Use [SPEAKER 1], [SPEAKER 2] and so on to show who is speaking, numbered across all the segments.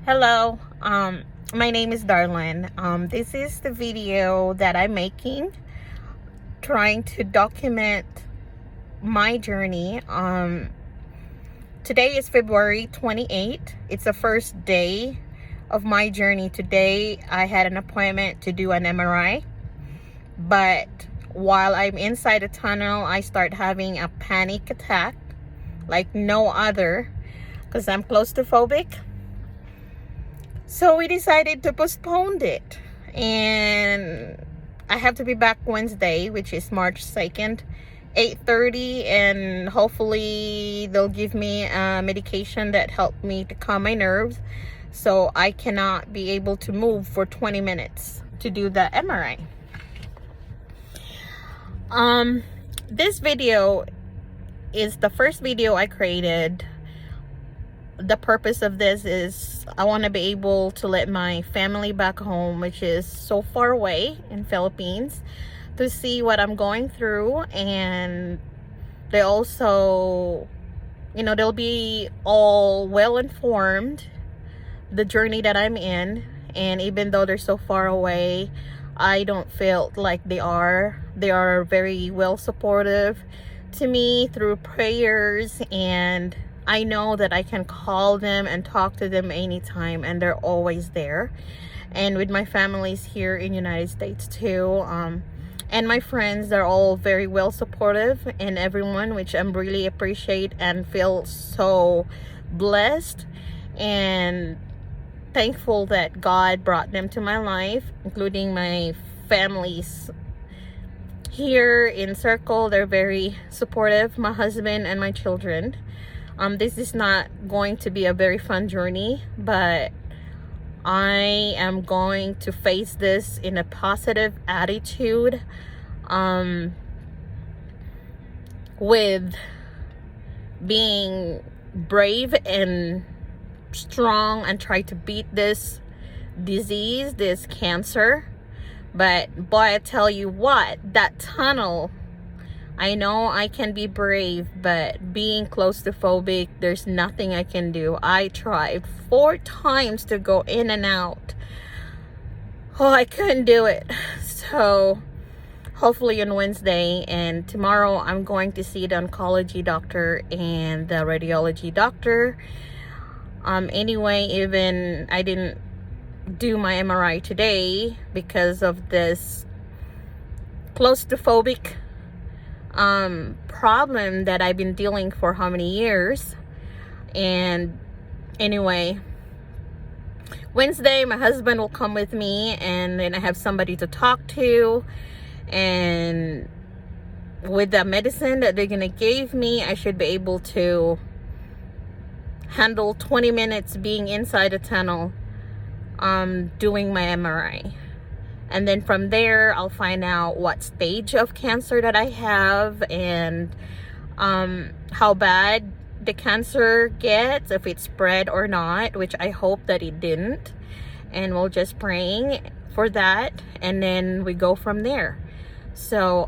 [SPEAKER 1] Hello, my name is Darlene. This is the video that I'm making, trying to document my journey. Today is February 28th. It's the first day of my journey. Today, I had an appointment to do an MRI, but while I'm inside the tunnel, I start having a panic attack like no other because I'm claustrophobic. So we decided to postpone it, and I have to be back Wednesday, which is March 2nd, 8:30, and hopefully they'll give me a medication that helped me to calm my nerves so I cannot be able to move for 20 minutes to do the MRI. This video is the first video I created. The purpose of this is I want to be able to let my family back home, which is so far away in Philippines, to see what I'm going through, and they also, they'll be all well informed the journey that I'm in. And even though they're so far away, I don't feel like they are very well supportive to me through prayers, and I know that I can call them and talk to them anytime, and they're always there. And with my families here in United States too, and my friends, they're all very well supportive, and everyone, which I'm really appreciate and feel so blessed and thankful that God brought them to my life, including my families here in Circle. They're very supportive, my husband and my children. This is not going to be a very fun journey, but I am going to face this in a positive attitude, with being brave and strong, and try to beat this disease, this cancer. But boy, I tell you what, that tunnel, I know I can be brave, but being claustrophobic, there's nothing I can do. I tried 4 times to go in and out. Oh, I couldn't do it. So hopefully on Wednesday, and tomorrow I'm going to see the oncology doctor and the radiology doctor. Anyway, even I didn't do my MRI today because of this claustrophobic problem that I've been dealing for how many years. And anyway, Wednesday my husband will come with me, and then I have somebody to talk to, and with the medicine that they're gonna give me, I should be able to handle 20 minutes being inside a tunnel, doing my MRI. And then from there, I'll find out what stage of cancer that I have, and how bad the cancer gets, if it spread or not, which I hope that it didn't. And we're just praying for that, and then we go from there. So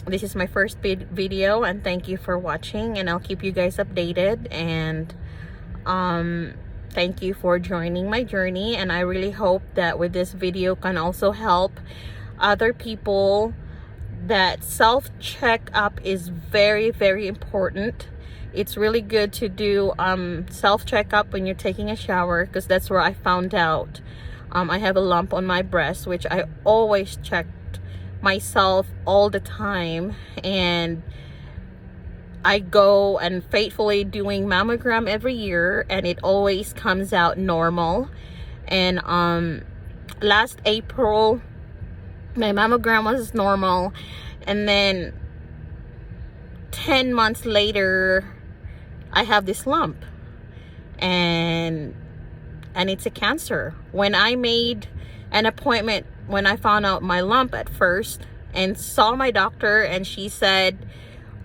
[SPEAKER 1] this is my first video, and thank you for watching, and I'll keep you guys updated. And thank you for joining my journey, and I really hope that with this video can also help other people, that self-checkup is very, very important. It's really good to do self-checkup when you're taking a shower, because that's where I found out I have a lump on my breast, which I always checked myself all the time, and I go and faithfully doing mammogram every year, and it always comes out normal. And last April my mammogram was normal, and then 10 months later I have this lump, and it's a cancer. When I made an appointment, when I found out my lump at first, and saw my doctor, and she said,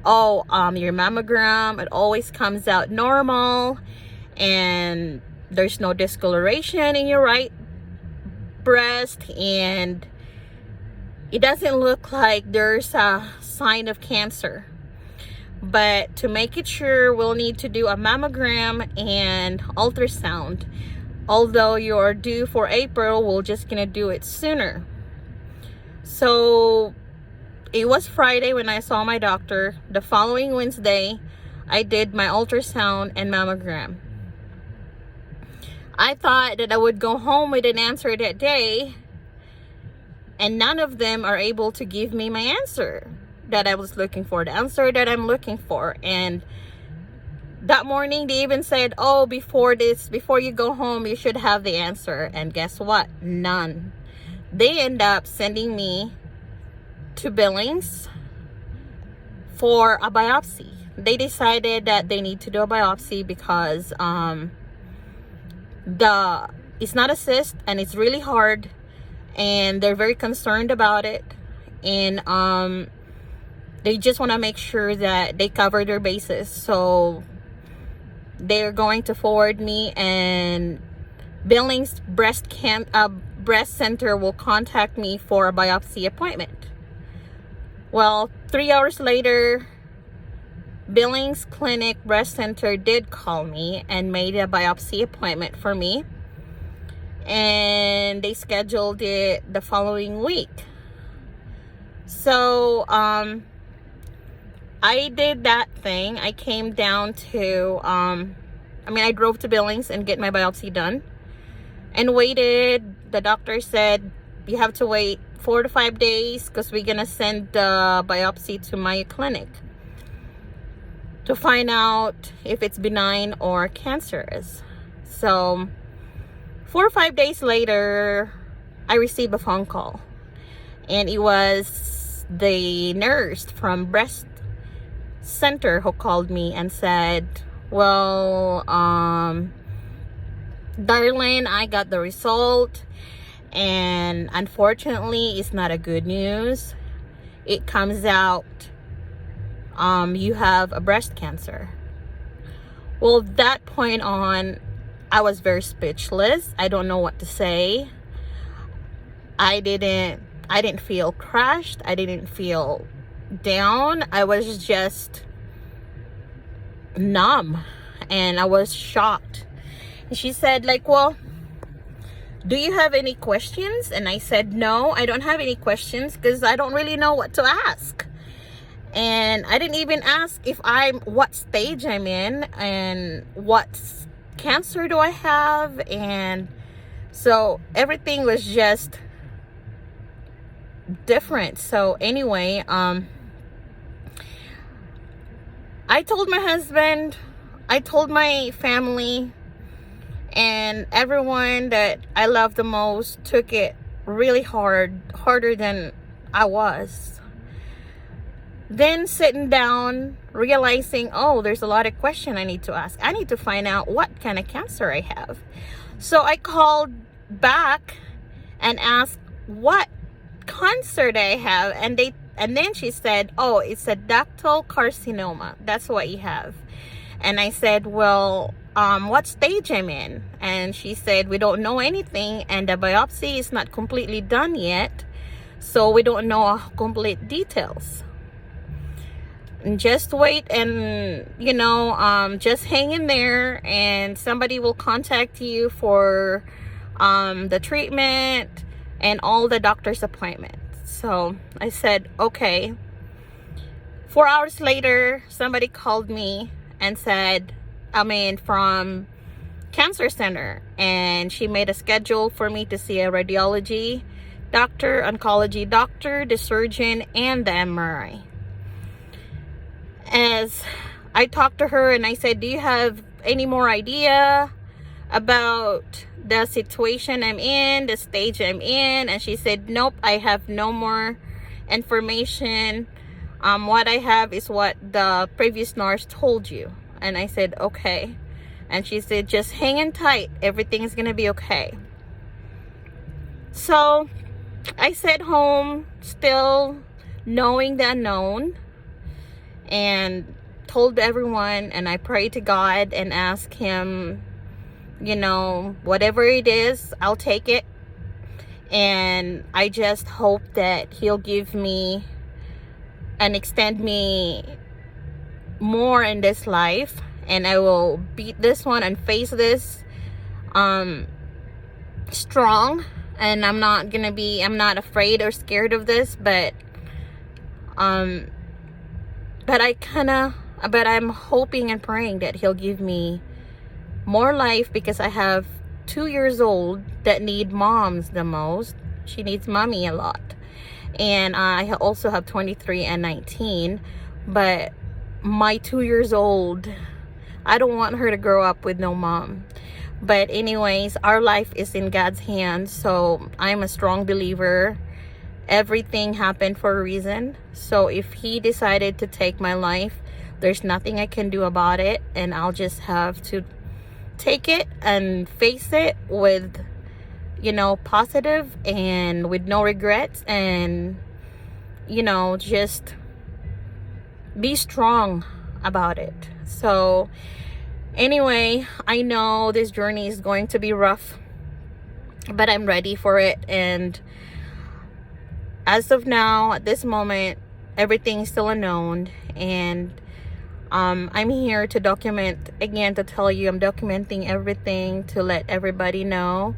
[SPEAKER 1] oh, your mammogram, it always comes out normal, and there's no discoloration in your right breast, and it doesn't look like there's a sign of cancer. But to make it sure, we'll need to do a mammogram and ultrasound. although you're due for April, we're just gonna do it sooner. So it was Friday when I saw my doctor. The following Wednesday, I did my ultrasound and mammogram. I thought that I would go home with an answer that day, and none of them are able to give me my answer that I was looking for, the answer that I'm looking for. And that morning they even said, oh, before you go home, you should have the answer. And guess what? None. They end up sending me to Billings for a biopsy. They decided that they need to do a biopsy because it's not a cyst and it's really hard, and they're very concerned about it, and they just want to make sure that they cover their bases. So they're going to forward me, and Billings Breast Center will contact me for a biopsy appointment. Well, 3 hours later, Billings Clinic Breast Center did call me and made a biopsy appointment for me, and they scheduled it the following week. So I did that thing. I came down to I drove to Billings and get my biopsy done and waited. The doctor said you have to wait 4 to 5 days because we're gonna send the biopsy to my clinic to find out if it's benign or cancerous. So 4 or 5 days later, I received a phone call, and it was the nurse from Breast Center who called me and said, well, darling, I got the result, and unfortunately it's not a good news. It comes out you have a breast cancer. Well, that point on, I was very speechless. I don't know what to say. I didn't feel crushed. I didn't feel down. I was just numb, and I was shocked. And she said, like, well, do you have any questions? And I said, no, I don't have any questions because I don't really know what to ask. And I didn't even ask what stage I'm in and what cancer do I have. And so everything was just different. So anyway, I told my husband, I told my family, and everyone that I love the most took it really harder than I was. Then sitting down, realizing, oh, there's a lot of questions I need to ask. I need to find out what kind of cancer I have. So I called back and asked what cancer I have, and then she said, oh, it's a ductal carcinoma. That's what you have. And I said, well, what stage I'm in? And she said, we don't know anything, and the biopsy is not completely done yet, so we don't know complete details. And just wait, and just hang in there, and somebody will contact you for the treatment and all the doctor's appointments. So I said, okay. 4 hours later, somebody called me and said, from Cancer Center, and she made a schedule for me to see a radiology doctor, oncology doctor, the surgeon, and the MRI. As I talked to her and I said, do you have any more idea about the situation I'm in, the stage I'm in? And she said, nope, I have no more information. What I have is what the previous nurse told you. And I said, okay. And she said, just hang in tight, everything is gonna be okay. So I sat home still knowing the unknown, and told everyone, and I prayed to God and asked him, whatever it is, I'll take it. And I just hope that he'll give me and extend me more in this life, and I will beat this one and face this strong, and I'm not afraid or scared of this, but I'm hoping and praying that he'll give me more life, because I have 2 years old that need moms the most. She needs mommy a lot. And I also have 23 and 19, but my 2 years old, I don't want her to grow up with no mom. But anyways, our life is in God's hands, so I'm a strong believer. Everything happened for a reason. So if he decided to take my life, there's nothing I can do about it, and I'll just have to take it and face it with, you know, positive and with no regrets, and, you know, just be strong about it. So anyway, I know this journey is going to be rough, but I'm ready for it. And as of now, at this moment, everything is still unknown, and I'm here to document, again, to tell you I'm documenting everything to let everybody know,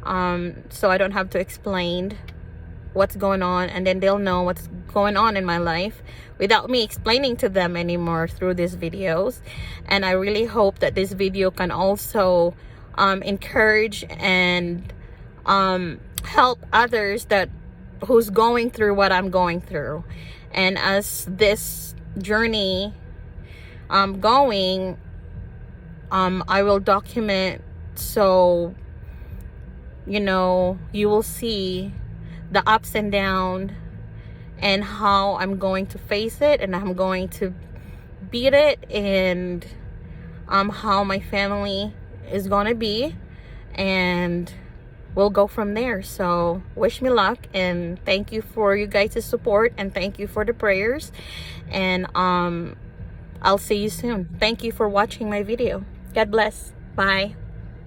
[SPEAKER 1] so I don't have to explain what's going on, and then they'll know what's going on in my life without me explaining to them anymore through these videos. And I really hope that this video can also encourage and help others who's going through what I'm going through. And as this journey going, I will document, so, you know, you will see the ups and downs, and how I'm going to face it, and I'm going to beat it, and how my family is going to be, and we'll go from there. So wish me luck, and thank you for you guys' support, and thank you for the prayers, and I'll see you soon. Thank you for watching my video. God bless. Bye.